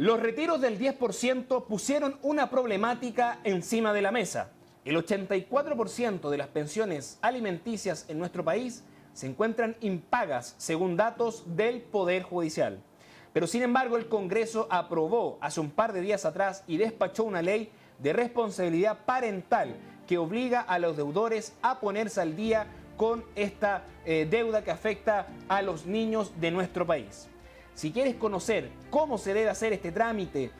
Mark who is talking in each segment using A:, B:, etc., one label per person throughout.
A: Los retiros del 10% pusieron una problemática encima de la mesa. El 84% de las pensiones alimenticias en nuestro país se encuentran impagas, según datos del Poder Judicial. Pero sin embargo, el Congreso aprobó hace un par de días atrás y despachó una ley de responsabilidad parental que obliga a los deudores a ponerse al día con esta deuda que afecta a los niños de nuestro país. Si quieres conocer cómo se debe hacer este trámite,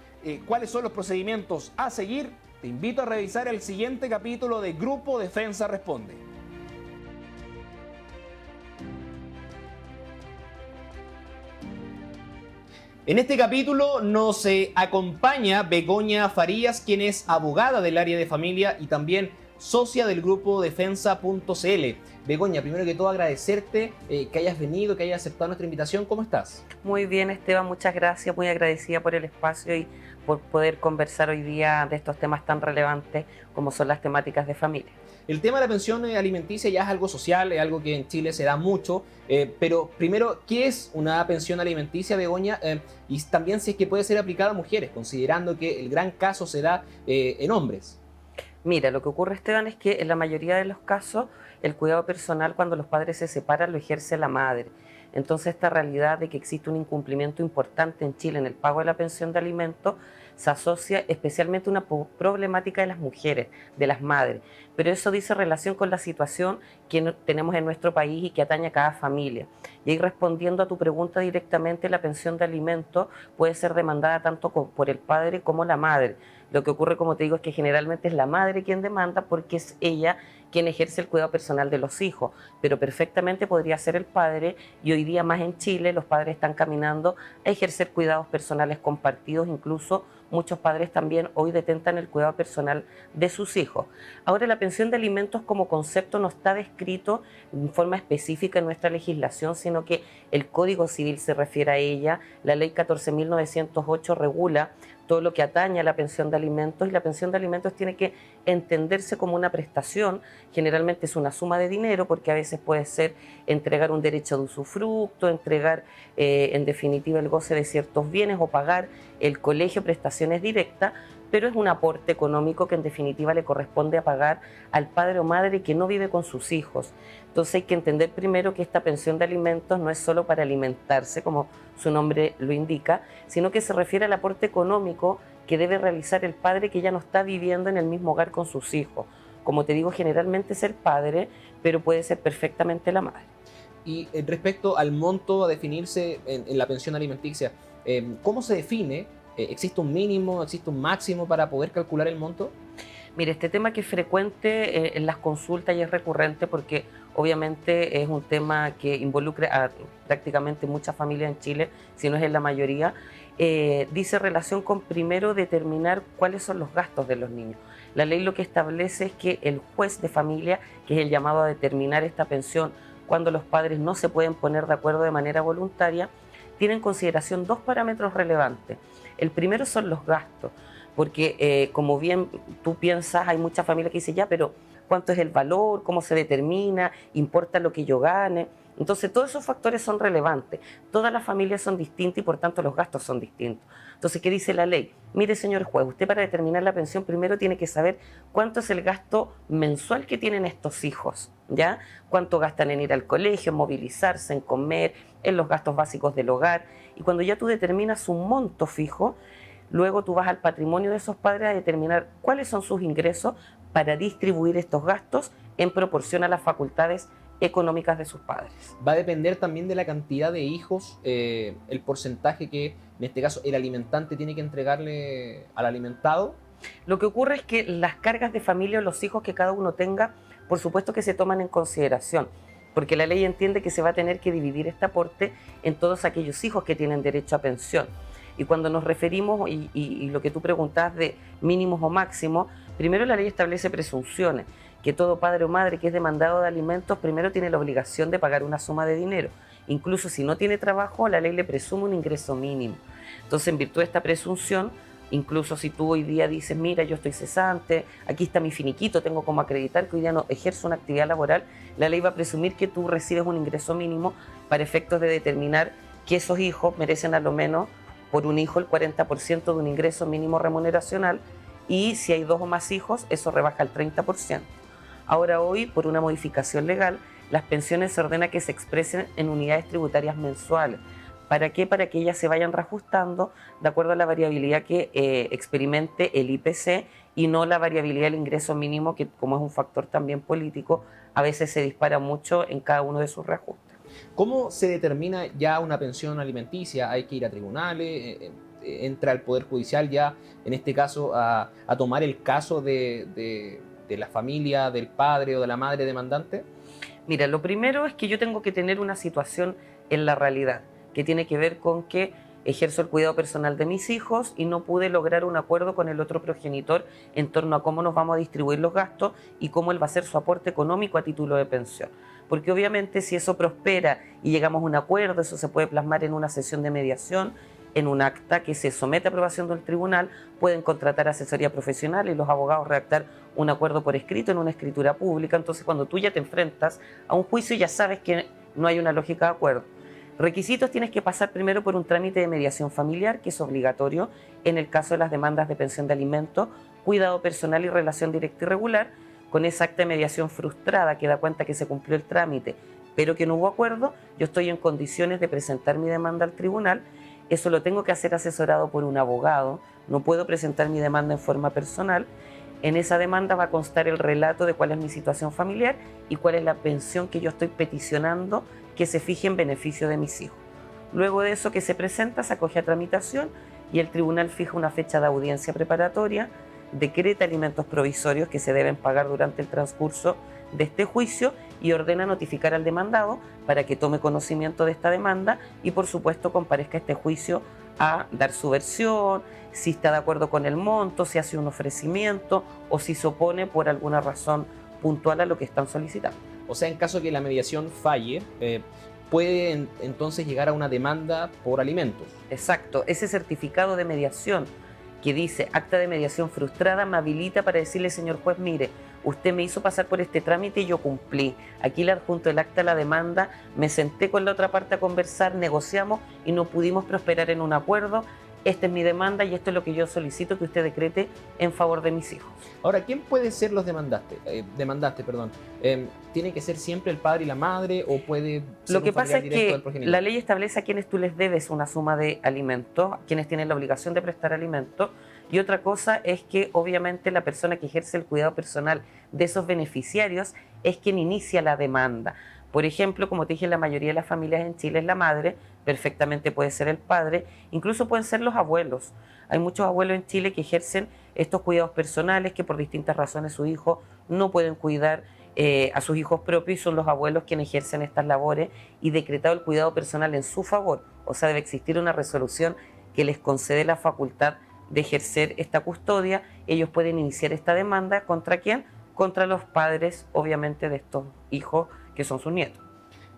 A: cuáles son los procedimientos a seguir, te invito a revisar el siguiente capítulo de Grupo Defensa Responde. En este capítulo nos acompaña Begoña Farías, quien es abogada del área de familia y también socia del grupo defensa.cl. Begoña, primero que todo agradecerte que hayas venido, que hayas aceptado nuestra invitación. ¿Cómo estás?
B: Muy bien, Esteban, muchas gracias, muy agradecida por el espacio y por poder conversar hoy día de estos temas tan relevantes como son las temáticas de familia.
A: El tema de la pensión alimenticia ya es algo social, es algo que en Chile se da mucho, pero primero, ¿qué es una pensión alimenticia, Begoña? Y también si es que puede ser aplicada a mujeres, considerando que el gran caso se da en hombres.
B: Mira, lo que ocurre, Esteban, es que en la mayoría de los casos el cuidado personal cuando los padres se separan lo ejerce la madre. Entonces esta realidad de que existe un incumplimiento importante en Chile en el pago de la pensión de alimentos se asocia especialmente a una problemática de las mujeres, de las madres. Pero eso dice relación con la situación que tenemos en nuestro país y que atañe a cada familia. Y ahí respondiendo a tu pregunta directamente, la pensión de alimentos puede ser demandada tanto por el padre como la madre. Lo que ocurre, como te digo, es que generalmente es la madre quien demanda porque es ella quien ejerce el cuidado personal de los hijos, pero perfectamente podría ser el padre y hoy día más en Chile los padres están caminando a ejercer cuidados personales compartidos, incluso muchos padres también hoy detentan el cuidado personal de sus hijos. Ahora, la pensión de alimentos como concepto no está descrito en forma específica en nuestra legislación, sino que el Código Civil se refiere a ella, la Ley 14.908 regula todo lo que atañe a la pensión de alimentos y la pensión de alimentos tiene que entenderse como una prestación, generalmente es una suma de dinero porque a veces puede ser entregar un derecho de usufructo, entregar en definitiva el goce de ciertos bienes o pagar el colegio, prestaciones directas, pero es un aporte económico que en definitiva le corresponde a pagar al padre o madre que no vive con sus hijos. Entonces hay que entender primero que esta pensión de alimentos no es solo para alimentarse, como su nombre lo indica, sino que se refiere al aporte económico que debe realizar el padre que ya no está viviendo en el mismo hogar con sus hijos. Como te digo, generalmente es el padre, pero puede ser perfectamente la madre.
A: Y respecto al monto a definirse en la pensión alimenticia, ¿cómo se define? ¿Existe un mínimo, existe un máximo para poder calcular el monto?
B: Mire, este tema que es frecuente en las consultas y es recurrente porque obviamente es un tema que involucra a prácticamente muchas familias en Chile, si no es en la mayoría, dice relación con primero determinar cuáles son los gastos de los niños. La ley lo que establece es que el juez de familia, que es el llamado a determinar esta pensión cuando los padres no se pueden poner de acuerdo de manera voluntaria, tiene en consideración dos parámetros relevantes. El primero son los gastos, porque como bien tú piensas, hay muchas familias que dicen, ya, pero ¿cuánto es el valor? ¿Cómo se determina? ¿Importa lo que yo gane? Entonces todos esos factores son relevantes. Todas las familias son distintas y por tanto los gastos son distintos. Entonces, ¿qué dice la ley? Mire, señor juez, usted para determinar la pensión primero tiene que saber cuánto es el gasto mensual que tienen estos hijos, ¿ya? Cuánto gastan en ir al colegio, en movilizarse, en comer, en los gastos básicos del hogar. Y cuando ya tú determinas un monto fijo, luego tú vas al patrimonio de esos padres a determinar cuáles son sus ingresos para distribuir estos gastos en proporción a las facultades económicas de sus padres.
A: Va a depender también de la cantidad de hijos, el porcentaje que en este caso el alimentante tiene que entregarle al alimentado.
B: Lo que ocurre es que las cargas de familia o los hijos que cada uno tenga, por supuesto que se toman en consideración, porque la ley entiende que se va a tener que dividir este aporte en todos aquellos hijos que tienen derecho a pensión. Y cuando nos referimos, y lo que tú preguntas de mínimos o máximos, primero la ley establece presunciones, que todo padre o madre que es demandado de alimentos primero tiene la obligación de pagar una suma de dinero. Incluso si no tiene trabajo, la ley le presume un ingreso mínimo. Entonces, en virtud de esta presunción, incluso si tú hoy día dices, mira, yo estoy cesante, aquí está mi finiquito, tengo como acreditar que hoy día no ejerzo una actividad laboral, la ley va a presumir que tú recibes un ingreso mínimo para efectos de determinar que esos hijos merecen a lo menos por un hijo el 40% de un ingreso mínimo remuneracional, y si hay 2 o más hijos, eso rebaja el 30%. Ahora hoy, por una modificación legal, las pensiones se ordena que se expresen en unidades tributarias mensuales. ¿Para qué? Para que ellas se vayan reajustando de acuerdo a la variabilidad que experimente el IPC y no la variabilidad del ingreso mínimo, que como es un factor también político, a veces se dispara mucho en cada uno de sus reajustes.
A: ¿Cómo se determina ya una pensión alimenticia? ¿Hay que ir a tribunales? ¿Entra el Poder Judicial ya, en este caso, a tomar el caso de la familia, del padre o de la madre demandante?
B: Mira, lo primero es que yo tengo que tener una situación en la realidad, que tiene que ver con que ejerzo el cuidado personal de mis hijos y no pude lograr un acuerdo con el otro progenitor en torno a cómo nos vamos a distribuir los gastos y cómo él va a hacer su aporte económico a título de pensión. Porque obviamente si eso prospera y llegamos a un acuerdo, eso se puede plasmar en una sesión de mediación, en un acta que se somete a aprobación del tribunal, pueden contratar asesoría profesional y los abogados redactar un acuerdo por escrito en una escritura pública. Entonces, cuando tú ya te enfrentas a un juicio, ya sabes que no hay una lógica de acuerdo. Requisitos: tienes que pasar primero por un trámite de mediación familiar, que es obligatorio en el caso de las demandas de pensión de alimentos, cuidado personal y relación directa y regular. Con esa acta de mediación frustrada, que da cuenta que se cumplió el trámite, pero que no hubo acuerdo, yo estoy en condiciones de presentar mi demanda al tribunal. Eso lo tengo que hacer asesorado por un abogado, no puedo presentar mi demanda en forma personal. En esa demanda va a constar el relato de cuál es mi situación familiar y cuál es la pensión que yo estoy peticionando que se fije en beneficio de mis hijos. Luego de eso que se presenta, se acoge a tramitación y el tribunal fija una fecha de audiencia preparatoria, decreta alimentos provisorios que se deben pagar durante el transcurso de este juicio y ordena notificar al demandado para que tome conocimiento de esta demanda y, por supuesto, comparezca a este juicio a dar su versión, si está de acuerdo con el monto, si hace un ofrecimiento o si se opone por alguna razón puntual a lo que están solicitando.
A: O sea, en caso que la mediación falle, puede entonces llegar a una demanda por alimentos.
B: Exacto, ese certificado de mediación que dice acta de mediación frustrada me habilita para decirle: señor juez, mire, usted me hizo pasar por este trámite y yo cumplí. Aquí le adjunto el acta de la demanda, me senté con la otra parte a conversar, negociamos y no pudimos prosperar en un acuerdo. Esta es mi demanda y esto es lo que yo solicito que usted decrete en favor de mis hijos.
A: Ahora, ¿quién puede ser los demandantes? ¿Tiene que ser siempre el padre y la madre o puede ser
B: Lo que
A: un
B: pasa
A: familiar
B: es
A: directo
B: que
A: del progenitor?
B: la ley establece a quienes tú les debes una suma de alimentos, a quienes tienen la obligación de prestar alimentos, y otra cosa es que obviamente la persona que ejerce el cuidado personal de esos beneficiarios es quien inicia la demanda. Por ejemplo, como te dije, la mayoría de las familias en Chile es la madre, perfectamente puede ser el padre, incluso pueden ser los abuelos. Hay muchos abuelos en Chile que ejercen estos cuidados personales, que por distintas razones sus hijos no pueden cuidar a sus hijos propios, y son los abuelos quienes ejercen estas labores y decretado el cuidado personal en su favor. O sea, debe existir una resolución que les concede la facultad de ejercer esta custodia. Ellos pueden iniciar esta demanda. ¿Contra quién? Contra los padres, obviamente, de estos hijos que son sus nietos.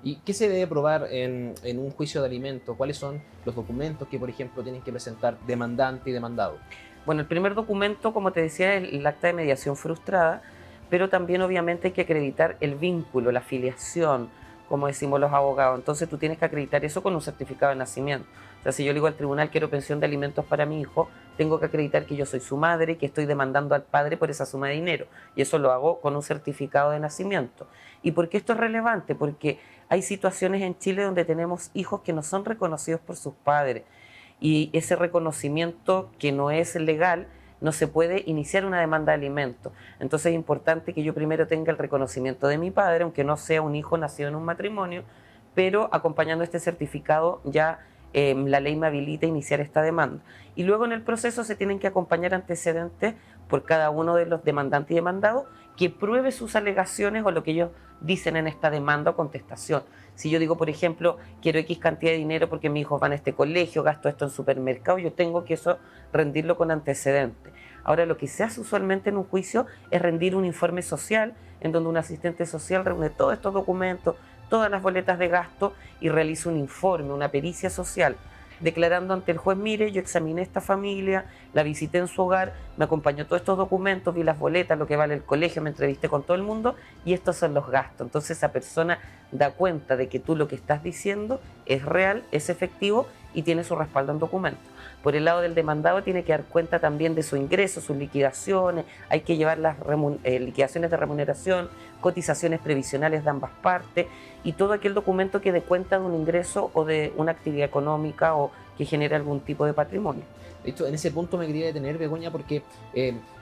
A: ¿Y qué se debe probar en un juicio de alimentos? ¿Cuáles son los documentos que, por ejemplo, tienen que presentar demandante y demandado?
B: Bueno, el primer documento, como te decía, es el acta de mediación frustrada, pero también obviamente hay que acreditar el vínculo, la filiación, como decimos los abogados. Entonces tú tienes que acreditar eso con un certificado de nacimiento. O sea, si yo le digo al tribunal quiero pensión de alimentos para mi hijo, tengo que acreditar que yo soy su madre y que estoy demandando al padre por esa suma de dinero. Y eso lo hago con un certificado de nacimiento. ¿Y por qué esto es relevante? Porque hay situaciones en Chile donde tenemos hijos que no son reconocidos por sus padres. Y ese reconocimiento, que no es legal, no se puede iniciar una demanda de alimentos. Entonces es importante que yo primero tenga el reconocimiento de mi padre, aunque no sea un hijo nacido en un matrimonio, pero acompañando este certificado ya la ley me habilita a iniciar esta demanda. Y luego en el proceso se tienen que acompañar antecedentes por cada uno de los demandantes y demandados que pruebe sus alegaciones o lo que ellos dicen en esta demanda o contestación. Si yo digo, por ejemplo, quiero X cantidad de dinero porque mis hijos van a este colegio, gasto esto en supermercado, yo tengo que eso rendirlo con antecedentes. Ahora, lo que se hace usualmente en un juicio es rendir un informe social en donde un asistente social reúne todos estos documentos, todas las boletas de gasto y realiza un informe, una pericia social, declarando ante el juez: mire, yo examiné esta familia, la visité en su hogar, me acompañó todos estos documentos, vi las boletas, lo que vale el colegio, me entrevisté con todo el mundo y estos son los gastos. Entonces esa persona da cuenta de que tú lo que estás diciendo es real, es efectivo y tiene su respaldo en documentos. Por el lado del demandado tiene que dar cuenta también de su ingreso, sus liquidaciones, hay que llevar las liquidaciones de remuneración, cotizaciones previsionales de ambas partes y todo aquel documento que dé cuenta de un ingreso o de una actividad económica o que genere algún tipo de patrimonio.
A: De hecho, en ese punto me quería detener, Begoña, porque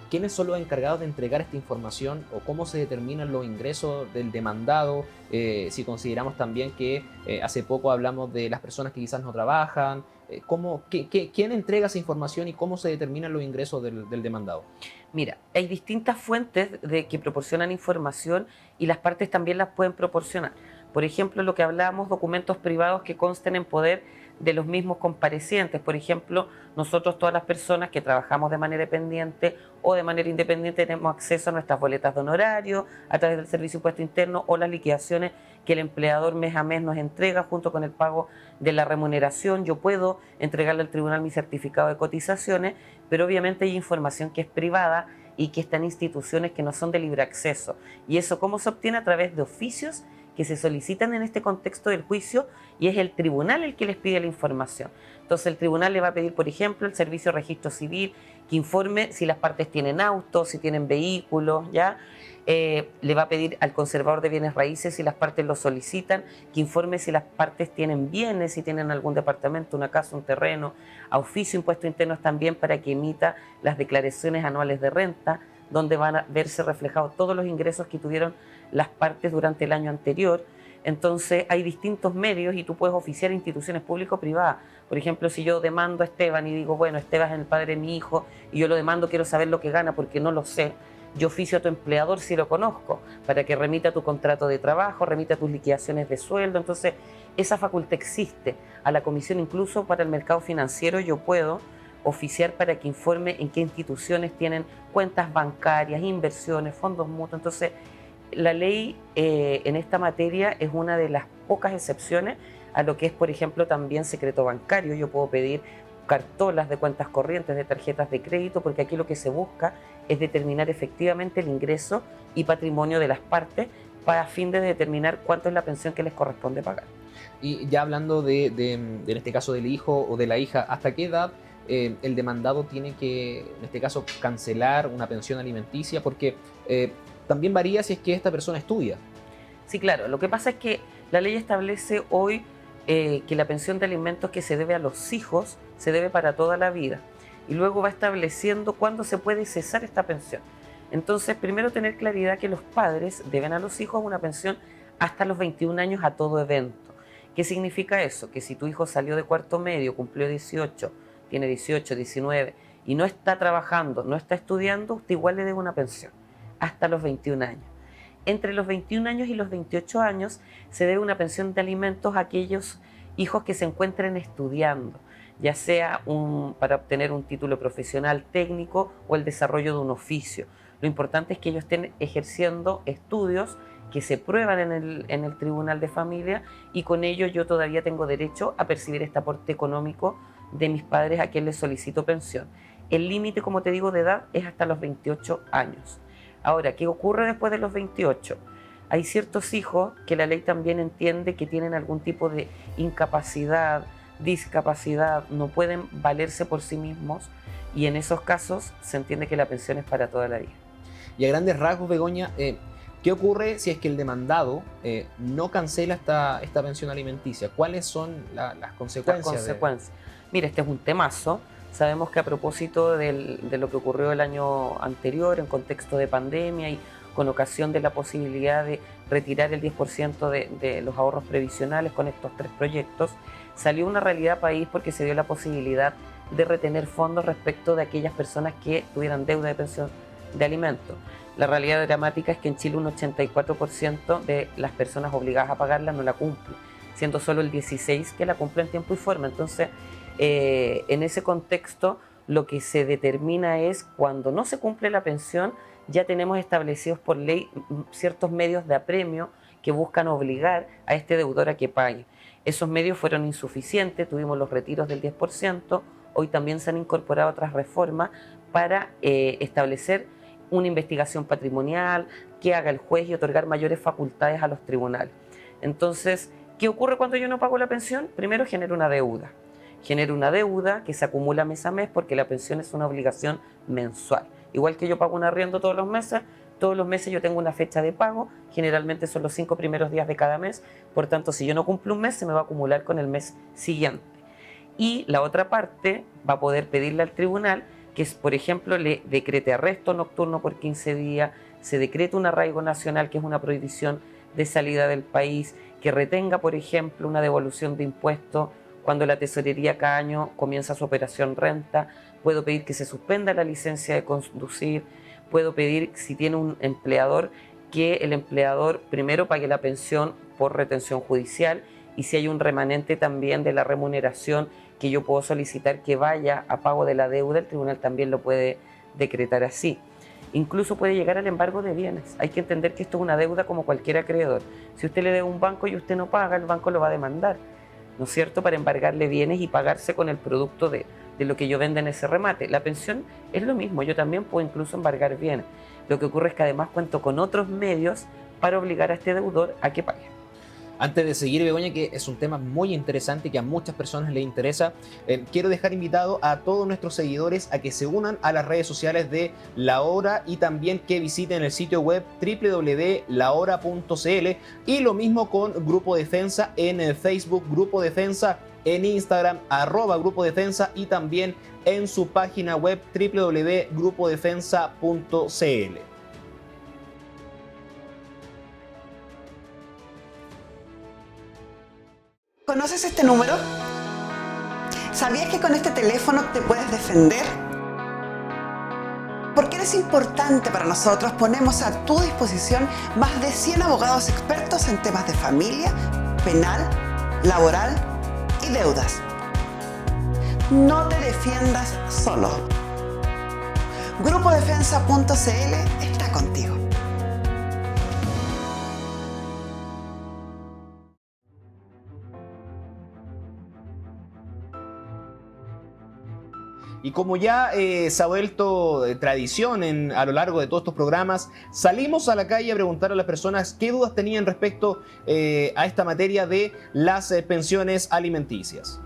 A: ¿quiénes son los encargados de entregar esta información o cómo se determinan los ingresos del demandado? Si consideramos también que hace poco hablamos de las personas que quizás no trabajan, ¿quién entrega esa información y cómo se determinan los ingresos del demandado?
B: Mira, hay distintas fuentes que proporcionan información y las partes también las pueden proporcionar. Por ejemplo, lo que hablábamos, documentos privados que consten en poder de los mismos comparecientes. Por ejemplo, nosotros todas las personas que trabajamos de manera dependiente o de manera independiente tenemos acceso a nuestras boletas de honorario a través del Servicio de Impuesto Interno o las liquidaciones que el empleador mes a mes nos entrega junto con el pago de la remuneración. Yo puedo entregarle al tribunal mi certificado de cotizaciones, pero obviamente hay información que es privada y que está en instituciones que no son de libre acceso. ¿Y eso cómo se obtiene? A través de oficios que se solicitan en este contexto del juicio y es el tribunal el que les pide la información. Entonces el tribunal le va a pedir, por ejemplo, el Servicio de Registro Civil que informe si las partes tienen autos, si tienen vehículos, ¿ya? Le va a pedir al conservador de bienes raíces, si las partes lo solicitan, que informe si las partes tienen bienes, si tienen algún departamento, una casa, un terreno, a oficio impuestos internos también para que emita las declaraciones anuales de renta, donde van a verse reflejados todos los ingresos que tuvieron las partes durante el año anterior. Entonces hay distintos medios y tú puedes oficiar a instituciones públicas o privadas. Por ejemplo, si yo demando a Esteban y digo, bueno, Esteban es el padre de mi hijo y yo lo demando, quiero saber lo que gana porque no lo sé, yo oficio a tu empleador si lo conozco, para que remita tu contrato de trabajo, remita tus liquidaciones de sueldo. Entonces esa facultad existe. A la comisión incluso para el mercado financiero yo puedo oficiar para que informe en qué instituciones tienen cuentas bancarias, inversiones, fondos mutuos. Entonces la ley en esta materia es una de las pocas excepciones a lo que es, por ejemplo, también secreto bancario. Yo puedo pedir cartolas de cuentas corrientes, de tarjetas de crédito, porque aquí lo que se busca es determinar efectivamente el ingreso y patrimonio de las partes para fin de determinar cuánto es la pensión que les corresponde pagar.
A: Y ya hablando en este caso del hijo o de la hija, ¿hasta qué edad el demandado tiene que, en este caso, cancelar una pensión alimenticia? Porque también varía si es que esta persona estudia.
B: Sí, claro. Lo que pasa es que la ley establece hoy que la pensión de alimentos que se debe a los hijos se debe para toda la vida. Y luego va estableciendo cuándo se puede cesar esta pensión. Entonces, primero tener claridad que los padres deben a los hijos una pensión hasta los 21 años a todo evento. ¿Qué significa eso? Que si tu hijo salió de cuarto medio, cumplió 18, tiene 18, 19 y no está trabajando, no está estudiando, usted igual le debe una pensión hasta los 21 años. Entre los 21 años y los 28 años se debe una pensión de alimentos a aquellos hijos que se encuentren estudiando, ya sea para obtener un título profesional técnico o el desarrollo de un oficio. Lo importante es que ellos estén ejerciendo estudios que se prueban en el Tribunal de Familia y con ello yo todavía tengo derecho a percibir este aporte económico de mis padres a quien les solicito pensión. El límite, como te digo, de edad es hasta los 28 años. Ahora, ¿qué ocurre después de los 28? Hay ciertos hijos que la ley también entiende que tienen algún tipo de incapacidad, discapacidad, no pueden valerse por sí mismos y en esos casos se entiende que la pensión es para toda la vida.
A: Y a grandes rasgos, Begoña, ¿qué ocurre si es que el demandado no cancela esta pensión alimenticia? ¿Cuáles son las consecuencias?
B: Las consecuencias. Mira, este es un temazo. Sabemos que a propósito de lo que ocurrió el año anterior en contexto de pandemia y con ocasión de la posibilidad de retirar el 10% de los ahorros previsionales con estos 3 proyectos, salió una realidad país porque se dio la posibilidad de retener fondos respecto de aquellas personas que tuvieran deuda de pensión de alimentos. La realidad dramática es que en Chile un 84% de las personas obligadas a pagarla no la cumple, siendo solo el 16% que la cumple en tiempo y forma. Entonces, en ese contexto, lo que se determina es cuando no se cumple la pensión, ya tenemos establecidos por ley ciertos medios de apremio que buscan obligar a este deudor a que pague. Esos medios fueron insuficientes, tuvimos los retiros del 10%, hoy también se han incorporado otras reformas para establecer una investigación patrimonial, que haga el juez y otorgar mayores facultades a los tribunales. Entonces, ¿qué ocurre cuando yo no pago la pensión? Primero, genero una deuda. genera una deuda que se acumula mes a mes porque la pensión es una obligación mensual. Igual que yo pago un arriendo todos los meses yo tengo una fecha de pago, generalmente son los 5 primeros días de cada mes, por tanto si yo no cumplo un mes se me va a acumular con el mes siguiente. Y la otra parte va a poder pedirle al tribunal que, por ejemplo, le decrete arresto nocturno por 15 días, se decrete un arraigo nacional, que es una prohibición de salida del país, que retenga, por ejemplo, una devolución de impuestos cuando la tesorería cada año comienza su operación renta. Puedo pedir que se suspenda la licencia de conducir, puedo pedir, si tiene un empleador, que el empleador primero pague la pensión por retención judicial, y si hay un remanente también de la remuneración que yo puedo solicitar que vaya a pago de la deuda, el tribunal también lo puede decretar así. Incluso puede llegar al embargo de bienes. Hay que entender que esto es una deuda como cualquier acreedor. Si usted le debe a un banco y usted no paga, el banco lo va a demandar, ¿no es cierto?, para embargarle bienes y pagarse con el producto de lo que yo venda en ese remate. La pensión es lo mismo, yo también puedo incluso embargar bienes. Lo que ocurre es que además cuento con otros medios para obligar a este deudor a que pague.
A: Antes de seguir, Begoña, que es un tema muy interesante y que a muchas personas les interesa, quiero dejar invitado a todos nuestros seguidores a que se unan a las redes sociales de La Hora y también que visiten el sitio web www.lahora.cl, y lo mismo con Grupo Defensa en Facebook, Grupo Defensa en Instagram, @Grupo Defensa, y también en su página web www.grupodefensa.cl.
C: ¿Conoces este número? ¿Sabías que con este teléfono te puedes defender? Porque eres importante para nosotros, ponemos a tu disposición más de 100 abogados expertos en temas de familia, penal, laboral y deudas. No te defiendas solo. Grupodefensa.cl está contigo.
A: Y como ya se ha vuelto tradición a lo largo de todos estos programas, salimos a la calle a preguntar a las personas qué dudas tenían respecto a esta materia de las pensiones alimenticias.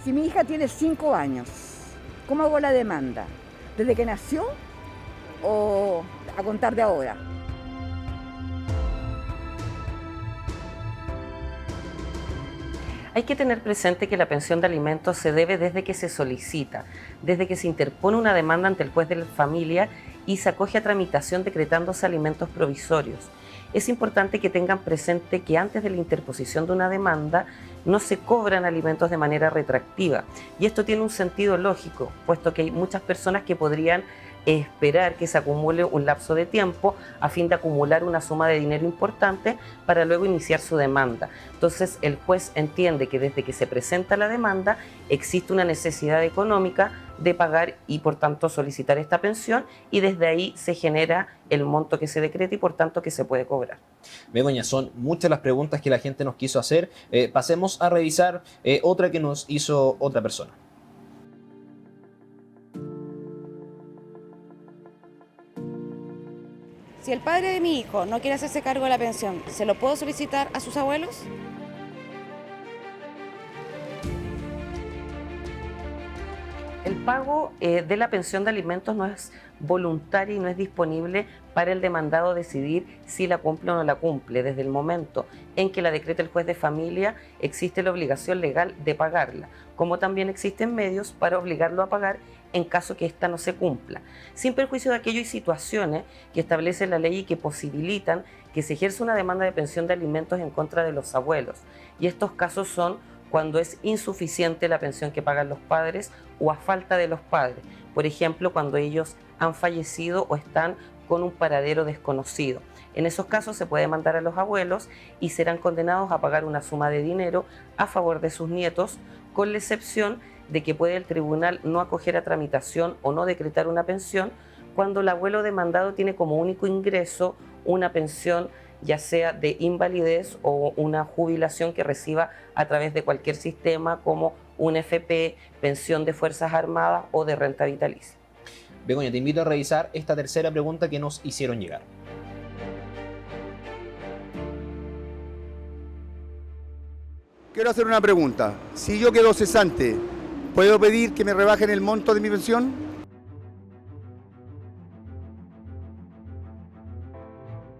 D: Si mi hija tiene 5 años, ¿cómo hago la demanda? ¿Desde que nació o a contar de ahora?
B: Hay que tener presente que la pensión de alimentos se debe desde que se solicita, desde que se interpone una demanda ante el juez de la familia y se acoge a tramitación decretándose alimentos provisorios. Es importante que tengan presente que antes de la interposición de una demanda no se cobran alimentos de manera retroactiva, y esto tiene un sentido lógico, puesto que hay muchas personas que podrían esperar que se acumule un lapso de tiempo a fin de acumular una suma de dinero importante para luego iniciar su demanda. Entonces el juez entiende que desde que se presenta la demanda existe una necesidad económica de pagar y por tanto solicitar esta pensión, y desde ahí se genera el monto que se decreta y por tanto que se puede cobrar.
A: Begoña, son muchas las preguntas que la gente nos quiso hacer. Pasemos a revisar otra que nos hizo otra persona.
E: Si el padre de mi hijo no quiere hacerse cargo de la pensión, ¿se lo puedo solicitar a sus abuelos?
B: El pago de la pensión de alimentos no es voluntaria y no es disponible para el demandado decidir si la cumple o no la cumple. Desde el momento en que la decreta el juez de familia, existe la obligación legal de pagarla, como también existen medios para obligarlo a pagar en caso que ésta no se cumpla, sin perjuicio de aquello y situaciones que establece la ley y que posibilitan que se ejerza una demanda de pensión de alimentos en contra de los abuelos. Y estos casos son cuando es insuficiente la pensión que pagan los padres o a falta de los padres. Por ejemplo, cuando ellos han fallecido o están con un paradero desconocido. En esos casos se puede mandar a los abuelos y serán condenados a pagar una suma de dinero a favor de sus nietos, con la excepción de que puede el tribunal no acoger a tramitación o no decretar una pensión cuando el abuelo demandado tiene como único ingreso una pensión, ya sea de invalidez o una jubilación que reciba a través de cualquier sistema como un FP, pensión de Fuerzas Armadas o de renta vitalicia.
A: Begoña, te invito a revisar esta tercera pregunta que nos hicieron llegar.
F: Quiero hacer una pregunta. Si yo quedo cesante, ¿puedo pedir que me rebajen el monto de mi pensión?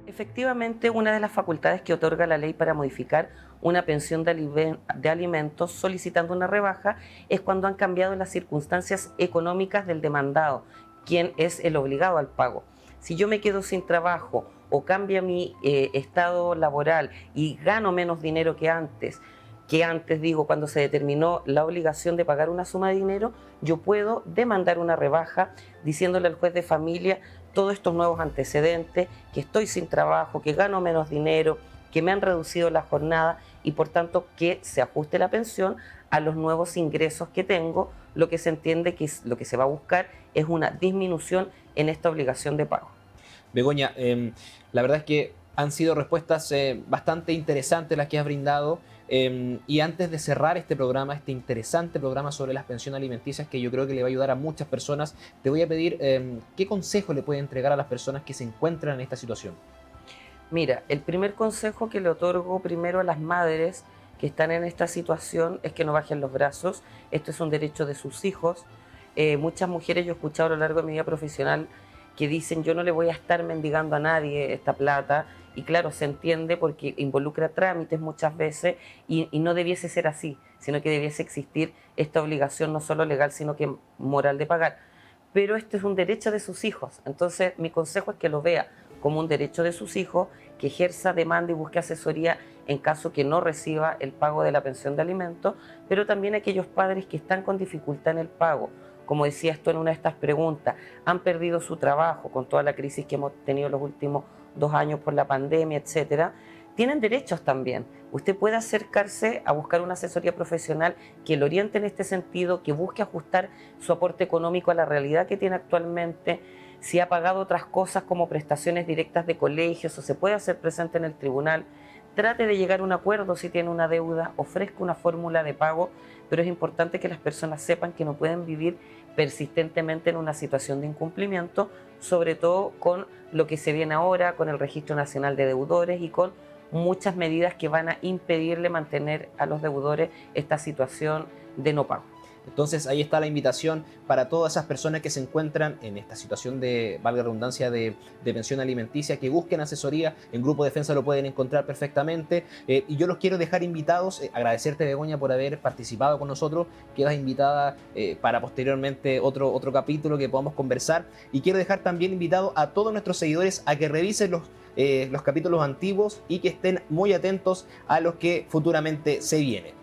B: Efectivamente, una de las facultades que otorga la ley para modificar una pensión de alimentos solicitando una rebaja es cuando han cambiado las circunstancias económicas del demandado, quien es el obligado al pago. Si yo me quedo sin trabajo o cambia mi estado laboral y gano menos dinero que antes digo, cuando se determinó la obligación de pagar una suma de dinero, yo puedo demandar una rebaja diciéndole al juez de familia todos estos nuevos antecedentes, que estoy sin trabajo, que gano menos dinero, que me han reducido la jornada y por tanto que se ajuste la pensión a los nuevos ingresos que tengo. Lo que se entiende que lo que se va a buscar es una disminución en esta obligación de pago.
A: Begoña, la verdad es que han sido respuestas bastante interesantes las que has brindado. Y antes de cerrar este programa, este interesante programa sobre las pensiones alimenticias, que yo creo que le va a ayudar a muchas personas, te voy a pedir qué consejo le puede entregar a las personas que se encuentran en esta situación.
B: Mira, el primer consejo que le otorgo primero a las madres que están en esta situación es que no bajen los brazos. Esto es un derecho de sus hijos. Muchas mujeres, yo he escuchado a lo largo de mi vida profesional, que dicen: yo no le voy a estar mendigando a nadie esta plata. Y claro, se entiende porque involucra trámites muchas veces y no debiese ser así, sino que debiese existir esta obligación no solo legal, sino que moral de pagar. Pero este es un derecho de sus hijos. Entonces, mi consejo es que lo vea como un derecho de sus hijos, que ejerza demanda y busque asesoría en caso que no reciba el pago de la pensión de alimentos, pero también aquellos padres que están con dificultad en el pago. Como decía esto en una de estas preguntas, han perdido su trabajo con toda la crisis que hemos tenido los últimos 2 años por la pandemia, etcétera. Tienen derechos también. Usted puede acercarse a buscar una asesoría profesional que lo oriente en este sentido, que busque ajustar su aporte económico a la realidad que tiene actualmente. Si ha pagado otras cosas como prestaciones directas de colegios o se puede hacer presente en el tribunal, trate de llegar a un acuerdo si tiene una deuda, ofrezca una fórmula de pago, pero es importante que las personas sepan que no pueden vivir persistentemente en una situación de incumplimiento, sobre todo con lo que se viene ahora, con el Registro Nacional de Deudores y con muchas medidas que van a impedirle mantener a los deudores esta situación de no pago.
A: Entonces ahí está la invitación para todas esas personas que se encuentran en esta situación de, valga la redundancia, de pensión alimenticia, que busquen asesoría. En Grupo Defensa lo pueden encontrar perfectamente. Y yo los quiero dejar invitados, agradecerte, Begoña, por haber participado con nosotros. Quedas invitada para posteriormente otro capítulo que podamos conversar. Y quiero dejar también invitado a todos nuestros seguidores a que revisen los capítulos antiguos y que estén muy atentos a los que futuramente se vienen.